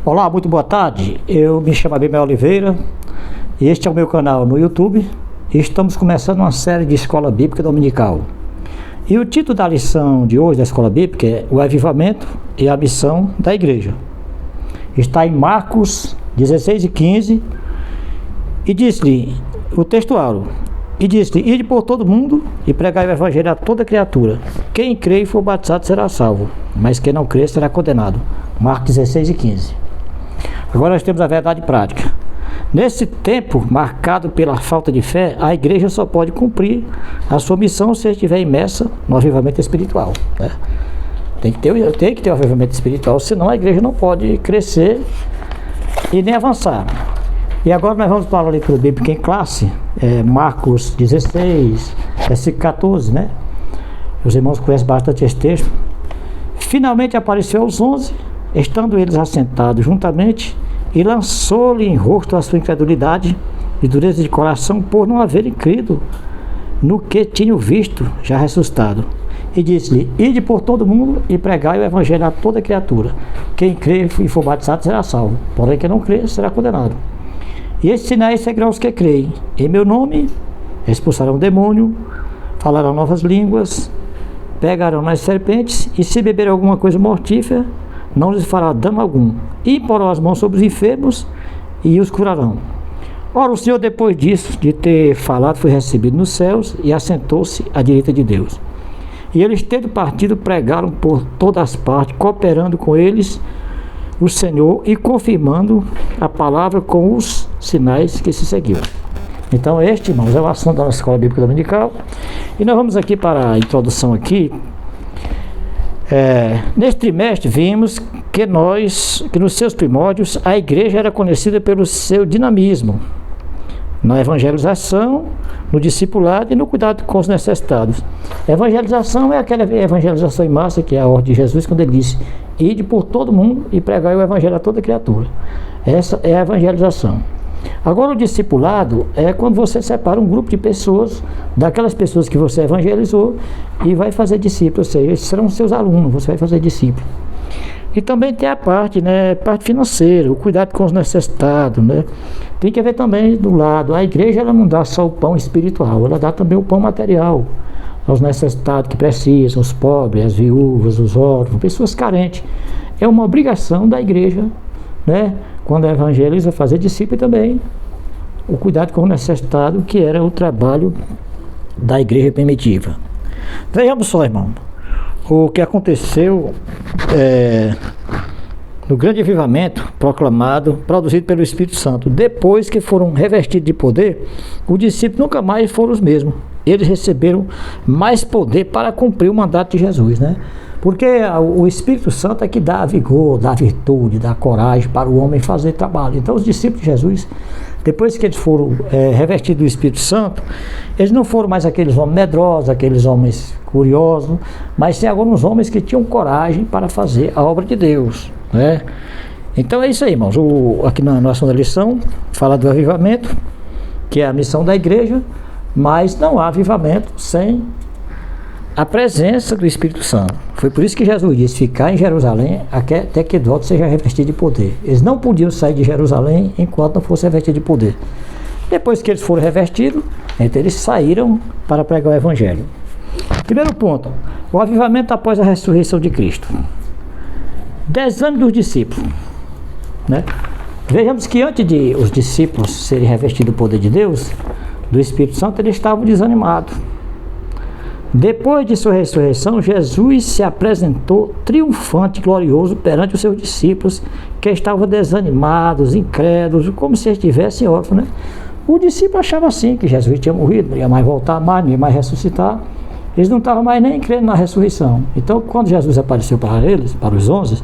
Olá, muito boa tarde. Eu me chamo Abimel Oliveira e este é o meu canal no YouTube. E estamos começando uma série de Escola Bíblica Dominical. E o título da lição de hoje da Escola Bíblica é O Avivamento e a Missão da Igreja. Está em Marcos 16:15 e diz-lhe o textual: e disse-lhe: ide por todo mundo e pregai o evangelho a toda criatura. Quem crê e for batizado será salvo, mas quem não crê será condenado. Marcos 16:15. Agora nós temos a verdade prática. Nesse tempo marcado pela falta de fé, a igreja só pode cumprir a sua missão se estiver imersa no avivamento espiritual, né? Tem que ter um avivamento espiritual, senão a igreja não pode crescer e nem avançar. E agora nós vamos para a leitura bíblica em classe, Marcos 16, versículo 14, né? Os irmãos conhecem bastante esse texto. Finalmente apareceu aos 11, estando eles assentados juntamente, e lançou-lhe em rosto a sua incredulidade e dureza de coração, por não haverem crido no que tinham visto já ressuscitado. E disse-lhe: ide por todo mundo e pregai o evangelho a toda criatura. Quem crê e for batizado será salvo, porém quem não crê será condenado. E estes sinais seguirão os que creem. Em meu nome expulsarão demônio, falarão novas línguas, pegarão nas serpentes, e se beber alguma coisa mortífera, não lhes fará dano algum. E imporão as mãos sobre os enfermos e os curarão. Ora, o Senhor, depois disso, de ter falado, foi recebido nos céus e assentou-se à direita de Deus. E eles, tendo partido, pregaram por todas as partes, cooperando com eles o Senhor e confirmando a palavra com os sinais que se seguiam. Então este, irmãos, é o assunto da nossa Escola Bíblica Dominical. E nós vamos aqui para a introdução aqui. Neste trimestre vimos que nos seus primórdios a igreja era conhecida pelo seu dinamismo na evangelização, no discipulado e no cuidado com os necessitados. A evangelização é aquela evangelização em massa que é a ordem de Jesus, quando ele disse: ide por todo mundo e pregai o evangelho a toda criatura. Essa é a evangelização. Agora, o discipulado é quando você separa um grupo de pessoas, daquelas pessoas que você evangelizou, e vai fazer discípulos, ou seja, esses serão seus alunos, você vai fazer discípulo. E também tem a parte, parte financeira, o cuidado com os necessitados, né? Tem que haver também do lado, a igreja ela não dá só o pão espiritual, ela dá também o pão material aos necessitados que precisam, os pobres, as viúvas, os órfãos, pessoas carentes. É uma obrigação da igreja, né? Quando evangeliza, fazer discípulo também, o cuidado com o necessitado, que era o trabalho da igreja primitiva. Vejamos só, irmão, o que aconteceu no grande avivamento proclamado, produzido pelo Espírito Santo. Depois que foram revestidos de poder, os discípulos nunca mais foram os mesmos. Eles receberam mais poder para cumprir o mandato de Jesus, né? Porque o Espírito Santo é que dá vigor, dá virtude, dá coragem para o homem fazer trabalho. Então os discípulos de Jesus, depois que eles foram revestidos do Espírito Santo, eles não foram mais aqueles homens medrosos, aqueles homens curiosos, mas tem agora uns homens que tinham coragem para fazer a obra de Deus, né? Então é isso aí, irmãos. Aqui na nossa lição fala do avivamento, que é a missão da igreja, mas não há avivamento sem a presença do Espírito Santo. Foi por isso que Jesus disse: ficar em Jerusalém até que Edvaldo seja revestido de poder. Eles não podiam sair de Jerusalém enquanto não fosse revestido de poder. Depois que eles foram revestidos, então eles saíram para pregar o Evangelho. Primeiro ponto: o avivamento após a ressurreição de Cristo. Desânimo dos discípulos, né? Vejamos que antes de os discípulos serem revestidos do poder de Deus, do Espírito Santo, eles estavam desanimados. Depois de sua ressurreição, Jesus se apresentou triunfante e glorioso perante os seus discípulos, que estavam desanimados, incrédulos, como se estivessem órfãos, né? O discípulo achava assim, que Jesus tinha morrido, não ia mais voltar mais, não ia mais ressuscitar. Eles não estavam mais nem crendo na ressurreição. Então, quando Jesus apareceu para eles, para os 11,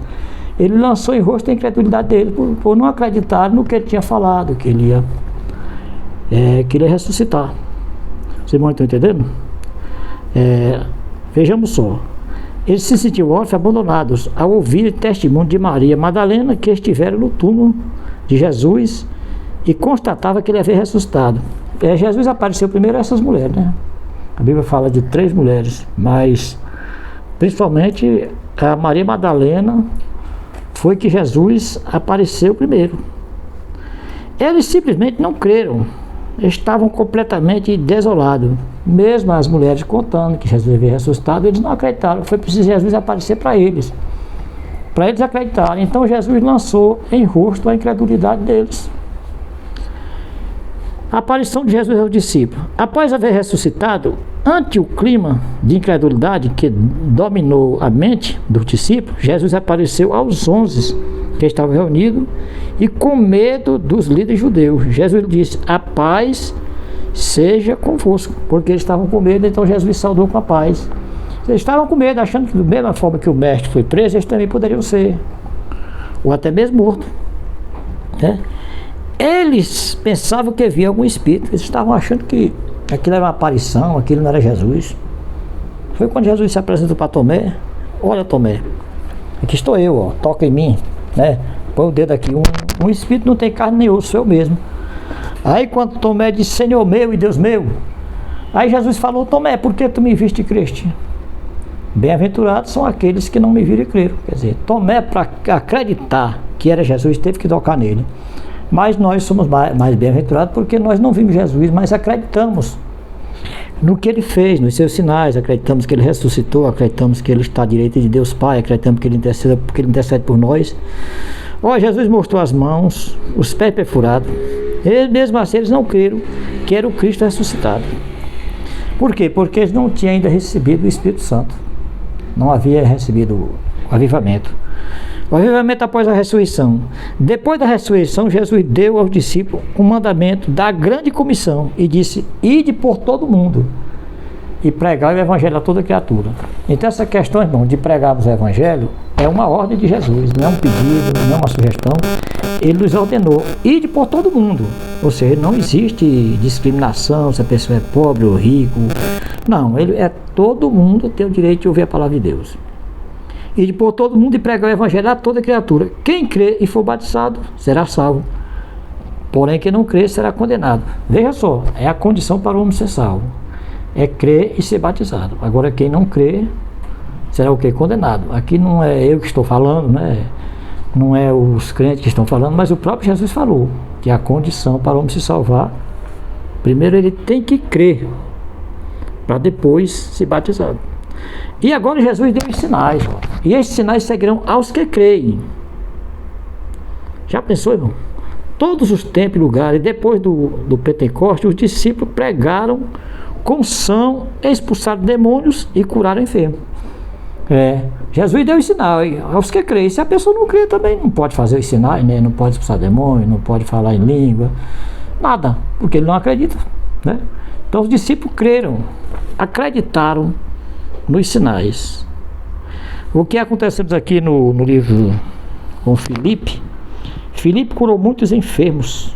ele lançou em rosto a incredulidade deles, por não acreditar no que ele tinha falado, que ele ia ressuscitar. Vocês vão estão entendendo? Vejamos só, eles se sentiam órfãos e abandonados ao ouvir o testemunho de Maria Madalena, que estivera no túmulo de Jesus e constatava que ele havia ressuscitado. Jesus apareceu primeiro a essas mulheres, né? A Bíblia fala de 3 mulheres, mas principalmente a Maria Madalena foi que Jesus apareceu primeiro. Eles simplesmente não creram. Estavam completamente desolados. Mesmo as mulheres contando que Jesus havia ressuscitado, eles não acreditaram. Foi preciso Jesus aparecer para eles acreditarem. Então Jesus lançou em rosto a incredulidade deles. A aparição de Jesus aos discípulos. Após haver ressuscitado, ante o clima de incredulidade que dominou a mente dos discípulos, Jesus apareceu aos 11 que estavam reunidos e com medo dos líderes judeus. Jesus disse: a paz seja convosco, porque eles estavam com medo. Então Jesus saudou com a paz. Eles estavam com medo, achando que da mesma forma que o mestre foi preso, eles também poderiam ser, ou até mesmo morto, né? Eles pensavam que havia algum espírito. Eles estavam achando que aquilo era uma aparição, aquilo não era Jesus. Foi quando Jesus se apresentou para Tomé: olha, Tomé, aqui estou eu, ó, toca em mim, né? Põe o dedo aqui. Um espírito não tem carne nem osso, sou eu mesmo. Aí quando Tomé disse: Senhor meu e Deus meu, aí Jesus falou: Tomé, por que tu me viste e creste? Bem-aventurados são aqueles que não me viram e creram. Quer dizer, Tomé, para acreditar que era Jesus, teve que tocar nele. Mas nós somos mais bem-aventurados porque nós não vimos Jesus, mas acreditamos no que ele fez, nos seus sinais, acreditamos que ele ressuscitou, acreditamos que ele está à direita de Deus Pai, acreditamos que ele intercede por nós. Ó, Jesus mostrou as mãos, os pés perfurados. Mesmo assim, eles não creram que era o Cristo ressuscitado. Por quê? Porque eles não tinham ainda recebido o Espírito Santo. Não havia recebido o avivamento. O avivamento após a ressurreição. Depois da ressurreição, Jesus deu aos discípulos um mandamento da grande comissão e disse: ide por todo mundo e pregar o evangelho a toda criatura. Então essa questão, irmão, de pregarmos o evangelho é uma ordem de Jesus, não é um pedido, não é uma sugestão. Ele nos ordenou: ide por todo mundo. Ou seja, não existe discriminação se a pessoa é pobre ou rico. Não, todo mundo tem o direito de ouvir a palavra de Deus. E de por todo mundo e pregar o evangelho a toda criatura. Quem crê e for batizado será salvo. Porém, quem não crê será condenado. Veja só, é a condição para o homem ser salvo. É crer e ser batizado. Agora, quem não crê será o quê? Condenado. Aqui não é eu que estou falando, né? Não é os crentes que estão falando, mas o próprio Jesus falou que a condição para o homem se salvar, primeiro ele tem que crer, para depois se batizar. E agora Jesus deu os sinais, e esses sinais seguirão aos que creem. Já pensou, irmão? Todos os tempos e lugares, depois do Pentecostes, os discípulos pregaram com unção, expulsaram demônios e curaram enfermos. Jesus deu os sinais aos que creem. Se a pessoa não crê, também não pode fazer os sinais, né? Não pode expulsar demônio, não pode falar em língua, nada, porque ele não acredita, né? Então os discípulos creram, acreditaram nos sinais. O que acontecemos aqui no livro com Filipe curou muitos enfermos.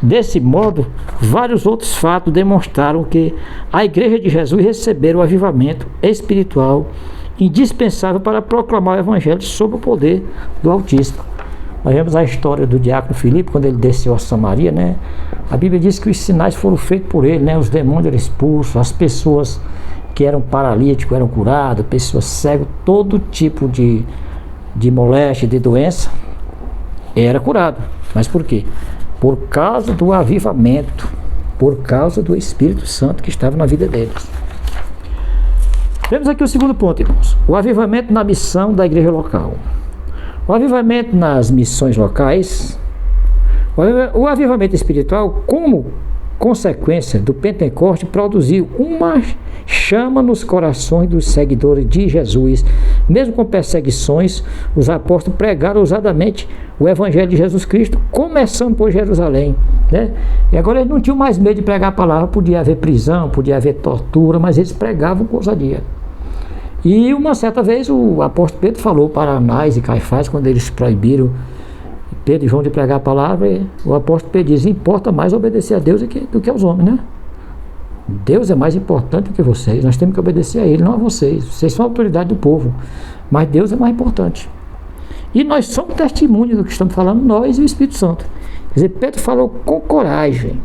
Desse modo, vários outros fatos demonstraram que a igreja de Jesus recebeu o avivamento espiritual indispensável para proclamar o evangelho sob o poder do Altíssimo. Nós vemos a história do diácono Filipe, quando ele desceu a Samaria, né? A Bíblia diz que os sinais foram feitos por ele, né? Os demônios eram expulsos, as pessoas que eram paralíticos eram curadas, pessoas cegas, todo tipo de moléstia, de doença, era curado. Mas por quê? Por causa do avivamento, por causa do Espírito Santo que estava na vida deles. Vemos aqui o segundo ponto, irmãos: o avivamento na missão da igreja local. O avivamento nas missões locais, o avivamento espiritual, como consequência do Pentecostes, produziu uma chama nos corações dos seguidores de Jesus. Mesmo com perseguições, os apóstolos pregaram ousadamente o evangelho de Jesus Cristo, começando por Jerusalém, né? E agora eles não tinham mais medo de pregar a palavra. Podia haver prisão, podia haver tortura, mas eles pregavam com ousadia. E uma certa vez o apóstolo Pedro falou para Anás e Caifás, quando eles proibiram Pedro e João de pregar a palavra, o apóstolo Pedro diz: importa mais obedecer a Deus do que aos homens, né? Deus é mais importante do que vocês, nós temos que obedecer a Ele, não a vocês. Vocês são a autoridade do povo, mas Deus é mais importante. E nós somos testemunhas do que estamos falando, nós e o Espírito Santo. Quer dizer, Pedro falou com coragem.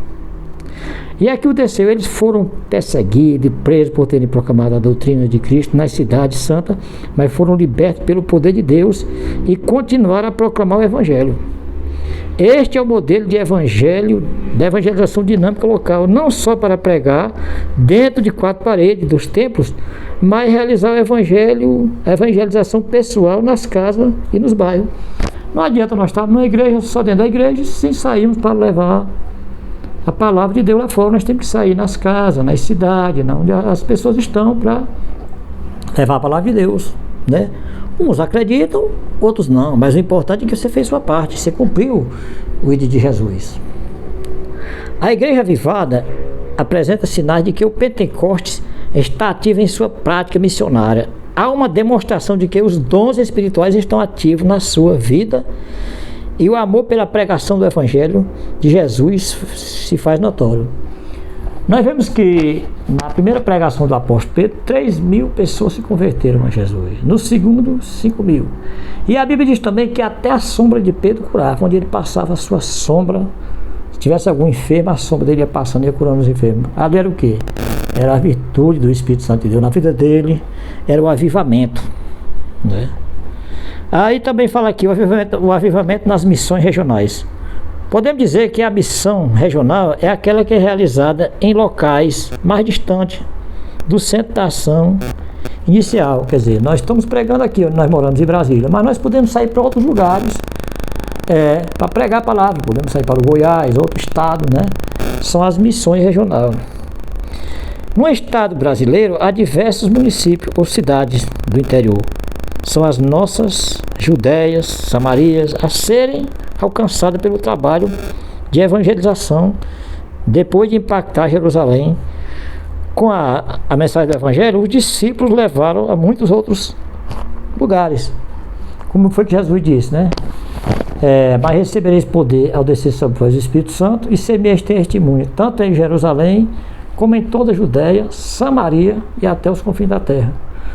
E aconteceu, eles foram perseguidos e presos por terem proclamado a doutrina de Cristo nas cidades santas, mas foram libertos pelo poder de Deus e continuaram a proclamar o Evangelho. Este é o modelo de evangelho, da evangelização dinâmica local, não só para pregar dentro de 4 paredes dos templos, mas realizar o evangelho, a evangelização pessoal nas casas e nos bairros. Não adianta nós estarmos numa igreja, só dentro da igreja, sem sairmos para levar a palavra de Deus lá fora. Nós temos que sair nas casas, nas cidades, onde as pessoas estão, para levar a palavra de Deus, né? Uns acreditam, outros não, mas o importante é que você fez sua parte, você cumpriu o ID de Jesus. A Igreja Avivada apresenta sinais de que o Pentecostes está ativo em sua prática missionária. Há uma demonstração de que os dons espirituais estão ativos na sua vida e o amor pela pregação do Evangelho de Jesus se faz notório. Nós vemos que na primeira pregação do apóstolo Pedro, 3.000 pessoas se converteram a Jesus. No segundo, 5.000. E a Bíblia diz também que até a sombra de Pedro curava. Onde ele passava a sua sombra, se tivesse algum enfermo, a sombra dele ia passando e ia curando os enfermos. Ali era o quê? Era a virtude do Espírito Santo de Deus na vida dele, era o avivamento, né? Aí também fala aqui o avivamento nas missões regionais. Podemos dizer que a missão regional é aquela que é realizada em locais mais distantes do centro da ação inicial. Quer dizer, nós estamos pregando aqui, onde nós moramos em Brasília, mas nós podemos sair para outros lugares para pregar a palavra. Podemos sair para o Goiás, outro estado, né? São as missões regionais. No estado brasileiro, há diversos municípios ou cidades do interior. São as nossas Judéias, Samarias, a serem alcançada pelo trabalho de evangelização depois de impactar Jerusalém com a mensagem do Evangelho. Os discípulos levaram a muitos outros lugares, como foi que Jesus disse, né? Mas recebereis poder ao descer sobre vós o Espírito Santo e semeis testemunho tanto em Jerusalém como em toda a Judéia, Samaria e até os confins da terra.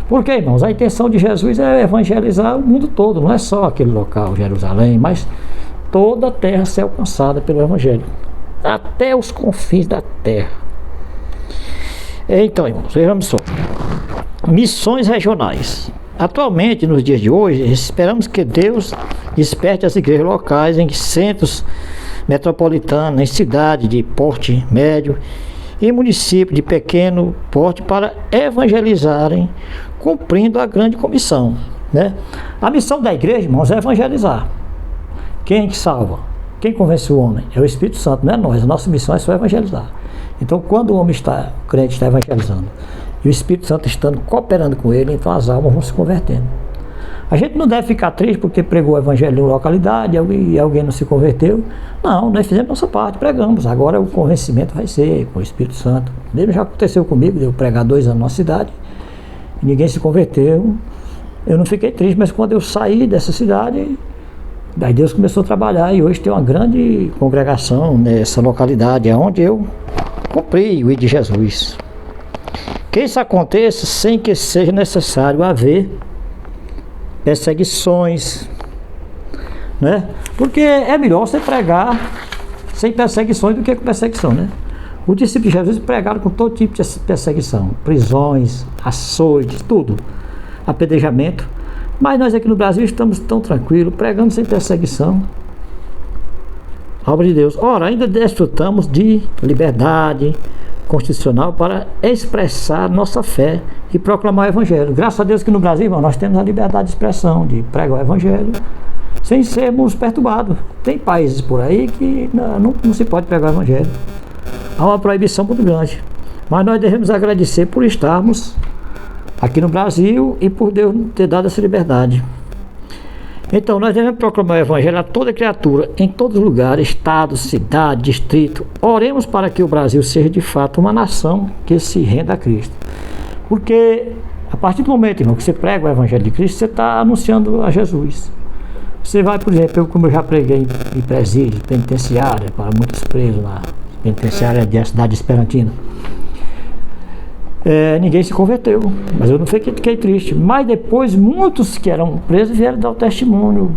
Porque, irmãos, a intenção de Jesus é evangelizar o mundo todo, não é só aquele local, Jerusalém, mas toda a terra ser alcançada pelo Evangelho, até os confins da terra. Então, irmãos, vejamos só. Missões regionais. Atualmente, nos dias de hoje, esperamos que Deus desperte as igrejas locais em centros metropolitanos, em cidades de porte médio e municípios de pequeno porte para evangelizarem, cumprindo a grande comissão, né? A missão da igreja, irmãos, é evangelizar. Quem que salva? Quem convence o homem? É o Espírito Santo, não é nós. A nossa missão é só evangelizar. Então, quando o crente está evangelizando e o Espírito Santo estando cooperando com ele, então as almas vão se convertendo. A gente não deve ficar triste porque pregou o evangelho em localidade e alguém não se converteu. Não, nós fizemos nossa parte, pregamos. Agora o convencimento vai ser com o Espírito Santo. Mesmo já aconteceu comigo, de eu pregar 2 anos na cidade, e ninguém se converteu. Eu não fiquei triste, mas quando eu saí dessa cidade, daí Deus começou a trabalhar e hoje tem uma grande congregação nessa localidade, onde eu cumpri o ID de Jesus. Que isso aconteça sem que seja necessário haver perseguições, né? Porque é melhor você pregar sem perseguições do que com perseguição, né? Os discípulos de Jesus pregaram com todo tipo de perseguição, prisões, açoites, tudo, apedrejamento. Mas nós aqui no Brasil estamos tão tranquilos, pregando sem perseguição. A obra de Deus. Ora, ainda desfrutamos de liberdade constitucional para expressar nossa fé e proclamar o Evangelho. Graças a Deus que no Brasil, irmão, nós temos a liberdade de expressão, de pregar o Evangelho, sem sermos perturbados. Tem países por aí que não se pode pregar o Evangelho. Há uma proibição muito grande. Mas nós devemos agradecer por estarmos aqui no Brasil e por Deus ter dado essa liberdade. Então, nós devemos proclamar o Evangelho a toda criatura, em todos os lugares, estado, cidade, distrito. Oremos para que o Brasil seja de fato uma nação que se renda a Cristo. Porque a partir do momento, irmão, que você prega o Evangelho de Cristo, você está anunciando a Jesus. Você vai, por exemplo, como eu já preguei em presídio, penitenciária, para muitos presos na penitenciária da cidade de Esperantina. Ninguém se converteu, mas eu não fiquei triste. Mas depois, muitos que eram presos vieram dar o testemunho.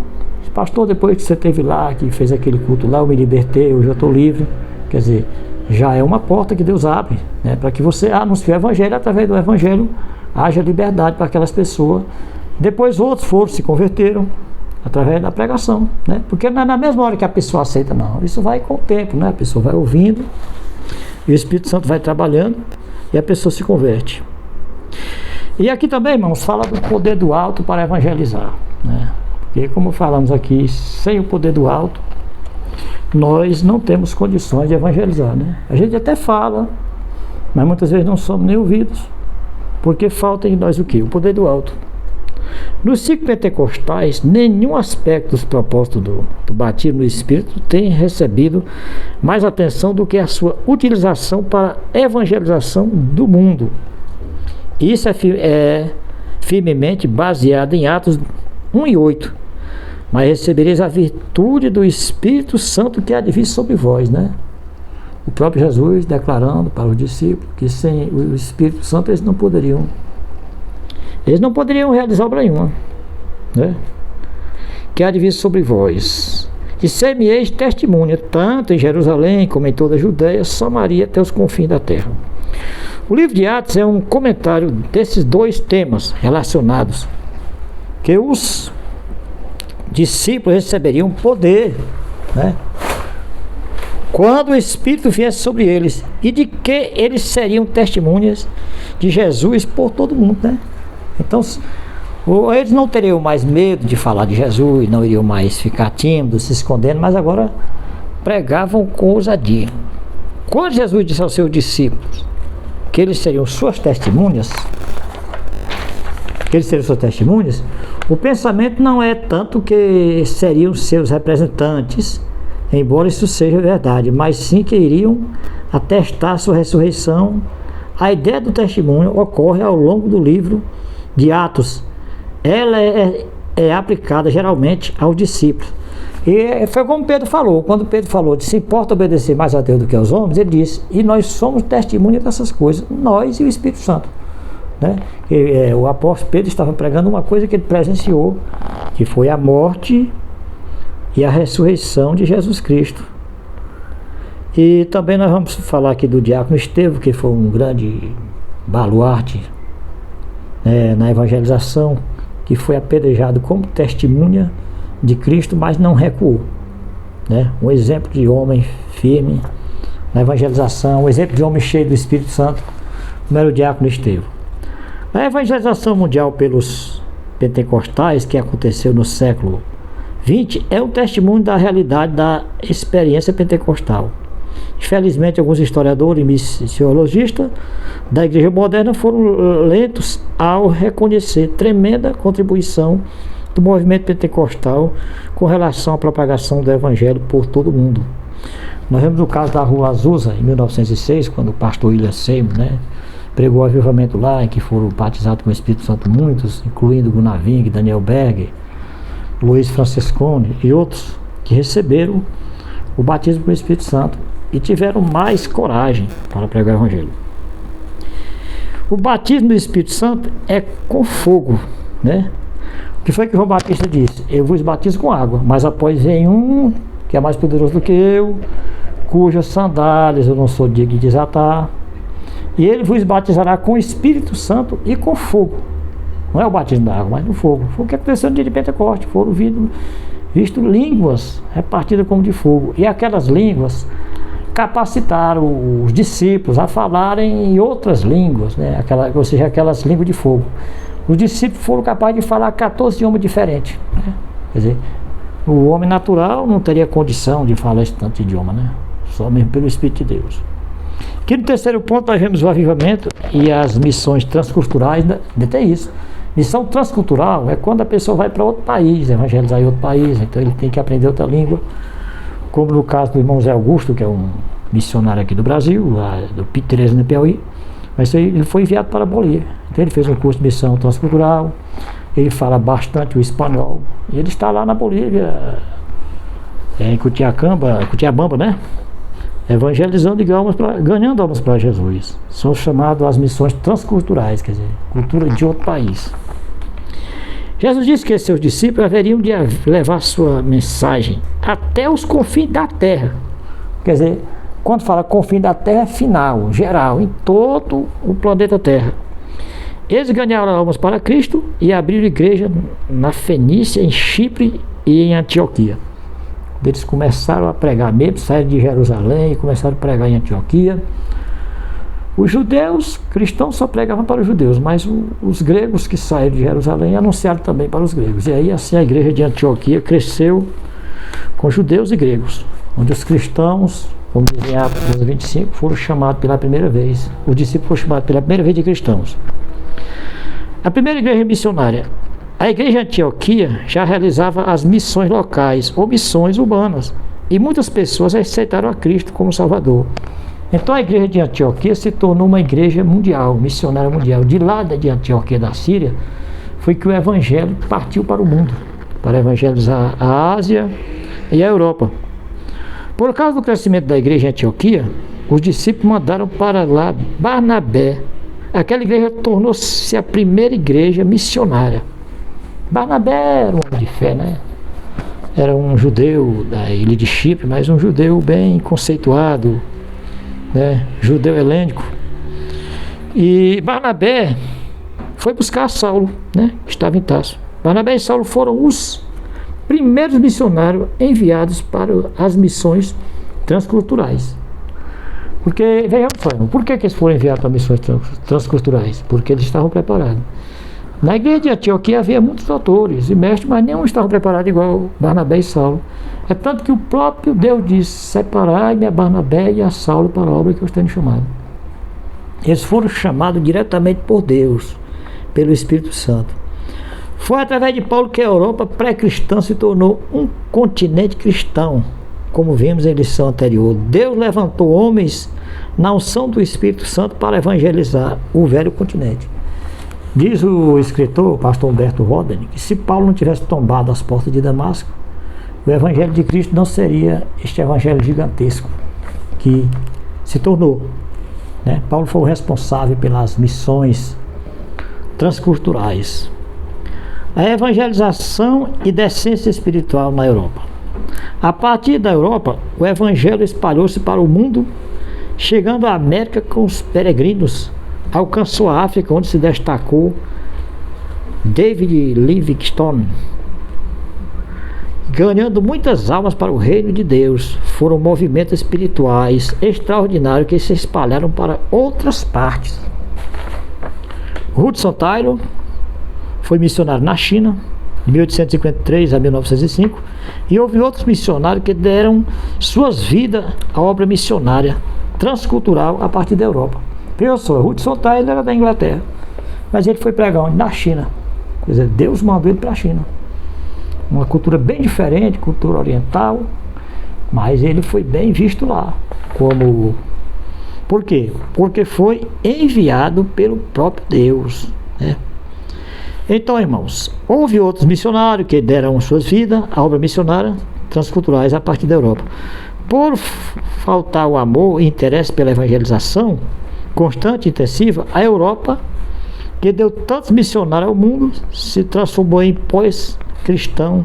Pastor, depois que você esteve lá, que fez aquele culto lá, eu me libertei, hoje eu estou livre. Quer dizer, já é uma porta que Deus abre, né, para que você anuncie o Evangelho. Através do Evangelho haja liberdade para aquelas pessoas. Depois outros se converteram através da pregação, né? Porque não é na mesma hora que a pessoa aceita, não. Isso vai com o tempo, né? A pessoa vai ouvindo e o Espírito Santo vai trabalhando e a pessoa se converte. E aqui também, irmãos, fala do poder do alto para evangelizar, né? Porque, como falamos aqui, sem o poder do alto nós não temos condições de evangelizar, né? A gente até fala, mas muitas vezes não somos nem ouvidos, porque falta em nós o quê? O poder do alto. Nos ciclos pentecostais, nenhum aspecto dos propósitos do batismo no Espírito tem recebido mais atenção do que a sua utilização para a evangelização do mundo. Isso é firmemente baseado em Atos 1:8. Mas recebereis a virtude do Espírito Santo que há de vir sobre vós, né? O próprio Jesus declarando para os discípulos que sem o Espírito Santo eles não poderiam realizar obra nenhuma, né? Que há de vir sobre vós. E ser-me-eis testemunha, tanto em Jerusalém como em toda a Judéia, Samaria, até os confins da terra. O livro de Atos é um comentário desses dois temas relacionados, que os discípulos receberiam poder, né, quando o Espírito viesse sobre eles, e de que eles seriam testemunhas de Jesus por todo mundo, né? Então, eles não teriam mais medo de falar de Jesus, não iriam mais ficar tímidos, se escondendo, mas agora pregavam com ousadia. Quando Jesus disse aos seus discípulos que eles seriam suas testemunhas, o pensamento não é tanto que seriam seus representantes, embora isso seja verdade, mas sim que iriam atestar sua ressurreição. A ideia do testemunho ocorre ao longo do livro de Atos. Ela é aplicada geralmente aos discípulos. E foi como Pedro falou, quando Pedro falou de se importa obedecer mais a Deus do que aos homens, ele disse, e nós somos testemunhas dessas coisas, nós e o Espírito Santo, né? O apóstolo Pedro estava pregando uma coisa que ele presenciou, que foi a morte e a ressurreição de Jesus Cristo. E também nós vamos falar aqui do diácono Estevão, que foi um grande baluarte, na evangelização, que foi apedrejado como testemunha de Cristo, mas não recuou, né? Um exemplo de homem firme na evangelização, um exemplo de homem cheio do Espírito Santo, como era o diácono Estevão. A evangelização mundial pelos pentecostais, que aconteceu no século XX, é um testemunho da realidade da experiência pentecostal. Infelizmente, alguns historiadores e missiologistas da igreja moderna foram lentos ao reconhecer tremenda contribuição do movimento pentecostal com relação à propagação do evangelho por todo o mundo. Nós vemos o caso da Rua Azusa, em 1906, quando o pastor William Seymour, né, pregou o avivamento lá, em que foram batizados com o Espírito Santo muitos, incluindo Gunnar Ving, Daniel Berger, Luiz Francescone e outros, que receberam o batismo com o Espírito Santo e tiveram mais coragem para pregar o evangelho. O batismo do Espírito Santo é com fogo, né? O que foi que João Batista disse? Eu vos batizo com água, mas após vem um que é mais poderoso do que eu, cujas sandálias eu não sou digno de desatar, e ele vos batizará com o Espírito Santo e com fogo. Não é o batismo da água, mas no fogo. Foi o que aconteceu no dia de Pentecostes. Foram visto línguas repartidas como de fogo, e aquelas línguas capacitaram os discípulos a falarem em outras línguas, né? Ou seja, aquelas línguas de fogo. Os discípulos foram capazes de falar 14 idiomas diferentes, né? Quer dizer, o homem natural não teria condição de falar esse tanto de idioma, né? Só mesmo pelo Espírito de Deus. Aqui no terceiro ponto nós vemos o avivamento e as missões transculturais. Tem isso. Missão transcultural é quando a pessoa vai para outro país, evangelizar em outro país, então ele tem que aprender outra língua, como no caso do irmão Zé Augusto, que é um missionário aqui do Brasil, lá do Piauí, no Piauí, mas ele foi enviado para a Bolívia. Então ele fez um curso de missão transcultural, ele fala bastante o espanhol, e ele está lá na Bolívia, em Cutiabamba, né? Evangelizando e ganhando almas para Jesus. São chamadas as missões transculturais, quer dizer, cultura de outro país. Jesus disse que seus discípulos haveriam de levar sua mensagem até os confins da terra. Quer dizer, Quando fala confim da terra, é final, geral, em todo o planeta Terra. Eles ganharam almas para Cristo e abriram igreja na Fenícia, em Chipre e em Antioquia. Eles começaram a pregar mesmo, saíram de Jerusalém e começaram a pregar em Antioquia. Os judeus, cristãos, só pregavam para os judeus, mas os gregos que saíram de Jerusalém anunciaram também para os gregos. E aí assim a igreja de Antioquia cresceu com judeus e gregos, onde os cristãos, como dizem em Atos 25, foram chamados pela primeira vez. Os discípulos foram chamados pela primeira vez de cristãos. A primeira igreja missionária. A igreja de Antioquia já realizava as missões locais ou missões urbanas, e muitas pessoas aceitaram a Cristo como Salvador. Então a igreja de Antioquia se tornou uma igreja mundial, missionária mundial. De lá de Antioquia da Síria, foi que o evangelho partiu para o mundo, para evangelizar a Ásia e a Europa. Por causa do crescimento da igreja em Antioquia, os discípulos mandaram para lá Barnabé. Aquela igreja tornou-se a primeira igreja missionária. Barnabé era um homem de fé, né? Era um judeu da ilha de Chipre, mas um judeu bem conceituado, né? Judeu helênico. E Barnabé foi buscar Saulo, né? Que estava em Tarso. Barnabé e Saulo foram os primeiros missionários enviados para as missões transculturais. Porque, vejam só, por que eles foram enviados para missões transculturais? Porque eles estavam preparados. Na igreja de Antioquia havia muitos doutores e mestres, mas nenhum estava preparado igual Barnabé e Saulo. É tanto que o próprio Deus disse: separai-me a Barnabé e a Saulo para a obra que eu tenho chamado. Eles foram chamados diretamente por Deus, pelo Espírito Santo. Foi através de Paulo que a Europa pré-cristã se tornou um continente cristão, como vimos em lição anterior. Deus levantou homens na unção do Espírito Santo para evangelizar o velho continente. Diz o escritor, o pastor Humberto Roden, que se Paulo não tivesse tombado as portas de Damasco, o evangelho de Cristo não seria este evangelho gigantesco que se tornou, né? Paulo foi o responsável pelas missões transculturais. A evangelização e decência espiritual na Europa. A partir da Europa, o evangelho espalhou-se para o mundo, chegando à América com os peregrinos. Alcançou a África, onde se destacou David Livingstone, ganhando muitas almas para o reino de Deus. Foram movimentos espirituais extraordinários que se espalharam para outras partes. Hudson Taylor foi missionário na China, de 1853 a 1905, e houve outros missionários que deram suas vidas à obra missionária transcultural a partir da Europa. Veja só, Hudson Taylor era da Inglaterra, mas ele foi pregar onde? Na China. Quer dizer, Deus mandou ele para a China. Uma cultura bem diferente, cultura oriental, mas ele foi bem visto lá. Como... Por quê? Porque foi enviado pelo próprio Deus, né? Então, irmãos, houve outros missionários que deram suas vidas à obra missionária transculturais a partir da Europa. Por faltar o amor e interesse pela evangelização constante e intensiva, a Europa, que deu tantos missionários ao mundo, se transformou em pós-cristão,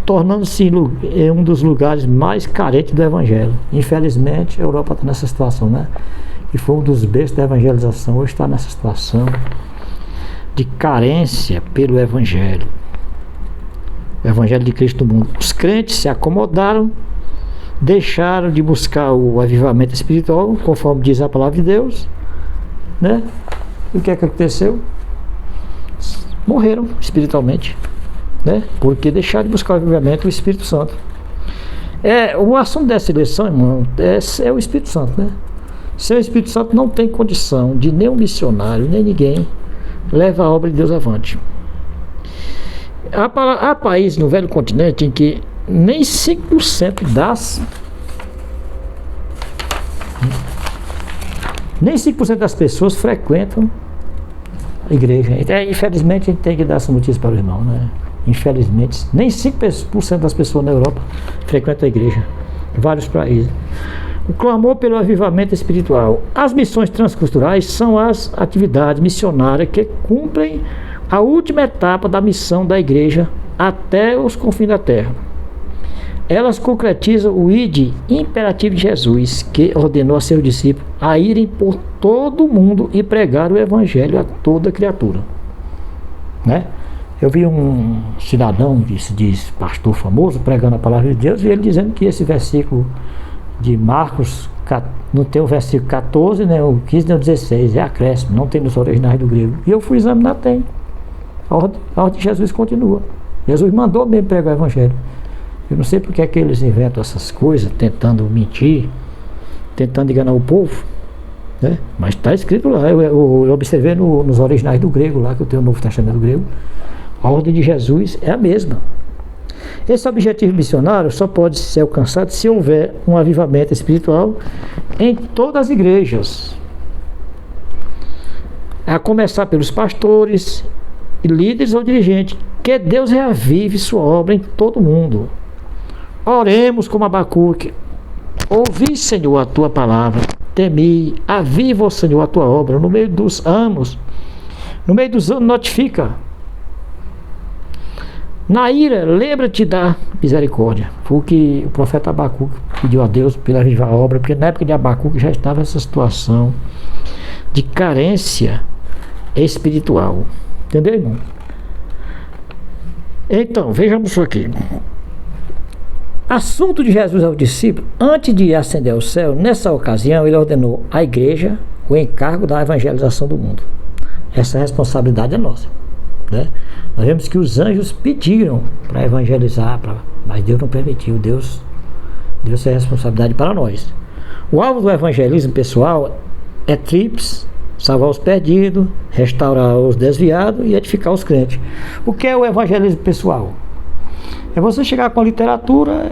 tornando-se em um dos lugares mais carentes do evangelho. Infelizmente, a Europa está nessa situação, né? E foi um dos berços da evangelização, hoje está nessa situação de carência pelo evangelho. O evangelho de Cristo no mundo. Os crentes se acomodaram, deixaram de buscar o avivamento espiritual, conforme diz a palavra de Deus, né? E o que é que aconteceu? Morreram espiritualmente, né? Porque deixaram de buscar o avivamento do Espírito Santo. O assunto dessa eleição, irmão, é o Espírito Santo, né? Sem o Espírito Santo não tem condição de nenhum missionário, nem ninguém leva a obra de Deus avante. Há países no velho continente em que nem 5% das pessoas frequentam a igreja. Infelizmente a gente tem que dar essa notícia para o irmão, né? Infelizmente, nem 5% das pessoas na Europa frequentam a igreja. Vários países. O clamor pelo avivamento espiritual. As missões transculturais são as atividades missionárias que cumprem a última etapa da missão da igreja até os confins da terra. Elas concretizam o ide imperativo de Jesus, que ordenou a seus discípulos a irem por todo o mundo e pregar o evangelho a toda criatura, né? Eu vi um cidadão, se diz pastor famoso, pregando a palavra de Deus, e ele dizendo que esse versículo de Marcos não tem o versículo 14, nem o 15, nem o 16, é acréscimo, não tem nos originais do grego. E eu fui examinar, tem. A ordem de Jesus continua. Jesus mandou mesmo pregar o evangelho. Eu não sei porque é que eles inventam essas coisas, tentando mentir, tentando enganar o povo, né? Mas está escrito lá, eu observei nos originais do grego, lá que eu tenho o Novo Testamento do grego, a ordem de Jesus é a mesma. Esse objetivo missionário só pode ser alcançado se houver um avivamento espiritual em todas as igrejas, a começar pelos pastores, líderes ou dirigentes, que Deus reavive sua obra em todo o mundo. Oremos como Abacuque: ouvi, Senhor, a tua palavra, temi, aviva, Senhor, a tua obra no meio dos anos. No meio dos anos notifica. Na ira, lembra-te da misericórdia. Foi o que o profeta Abacuque pediu a Deus para avivar a obra, porque na época de Abacuque já estava essa situação de carência espiritual. Entendeu, irmão? Então, vejamos isso aqui. Assunto de Jesus ao discípulo: antes de ascender ao céu, nessa ocasião, ele ordenou à igreja o encargo da evangelização do mundo. Essa responsabilidade é nossa, né? Nós vemos que os anjos pediram para evangelizar, mas Deus não permitiu. Deus deu essa responsabilidade para nós. O alvo do evangelismo pessoal é tríplice: salvar os perdidos, restaurar os desviados e edificar os crentes. O que é o evangelismo pessoal? É você chegar com a literatura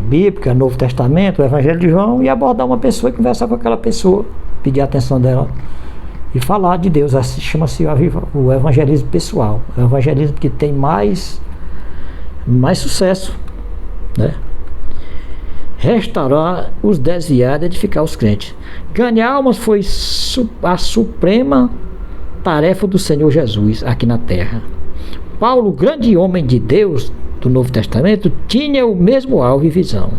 bíblica, Novo Testamento, o Evangelho de João, e abordar uma pessoa e conversar com aquela pessoa, pedir a atenção dela e falar de Deus. Assim chama-se o evangelismo pessoal. É o evangelismo que tem mais sucesso, né? Restaurar os desviados e edificar os crentes. Ganhar almas foi a suprema tarefa do Senhor Jesus aqui na terra. Paulo, grande homem de Deus do Novo Testamento, tinha o mesmo alvo e visão.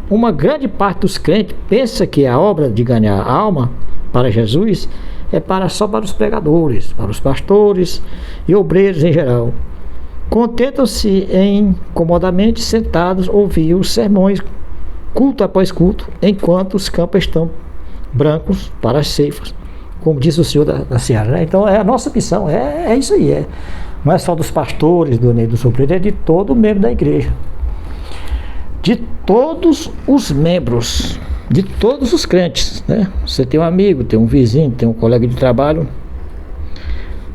Uma grande parte dos crentes pensa que a obra de ganhar alma para Jesus é só para os pregadores, para os pastores e obreiros em geral. Contentam-se em comodamente sentados ouvir os sermões culto após culto, enquanto os campos estão brancos para as ceifas, como disse o Senhor da Seara, né? Então a nossa missão é isso aí, não é só dos pastores, dos obreiros, é de todo o membro da igreja, de todos os membros, de todos os crentes, né? Você tem um amigo, tem um vizinho, tem um colega de trabalho.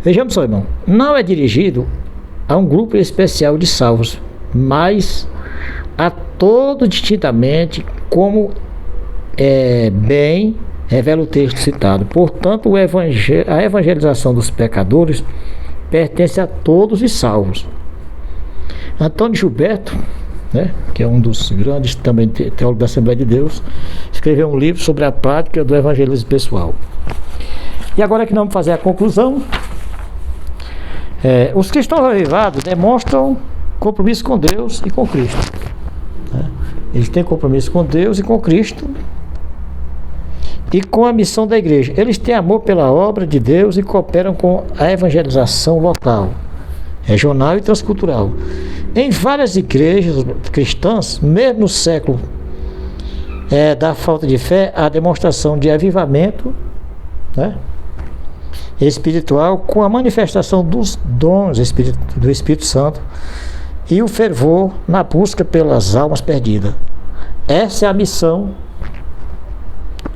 Vejamos só, irmão, não é dirigido a um grupo especial de salvos, mas a todo distintamente, como bem revela o texto citado. Portanto, a evangelização dos pecadores pertence a todos os salvos. Antônio Gilberto, né, que é um dos grandes também teólogos da Assembleia de Deus, escreveu um livro sobre a prática do evangelismo pessoal. E agora que nós vamos fazer a conclusão. Os cristãos avivados demonstram compromisso com Deus e com Cristo, né? Eles têm compromisso com Deus e com Cristo e com a missão da igreja. Eles têm amor pela obra de Deus e cooperam com a evangelização local, regional e transcultural. Em várias igrejas cristãs, mesmo no século da falta de fé, há demonstração de avivamento, né, espiritual, com a manifestação dos dons do Espírito Santo e o fervor na busca pelas almas perdidas. Essa é a missão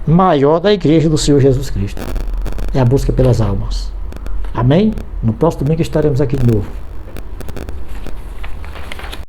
maior da igreja do Senhor Jesus Cristo, é a busca pelas almas. Amém? No próximo domingo estaremos aqui de novo.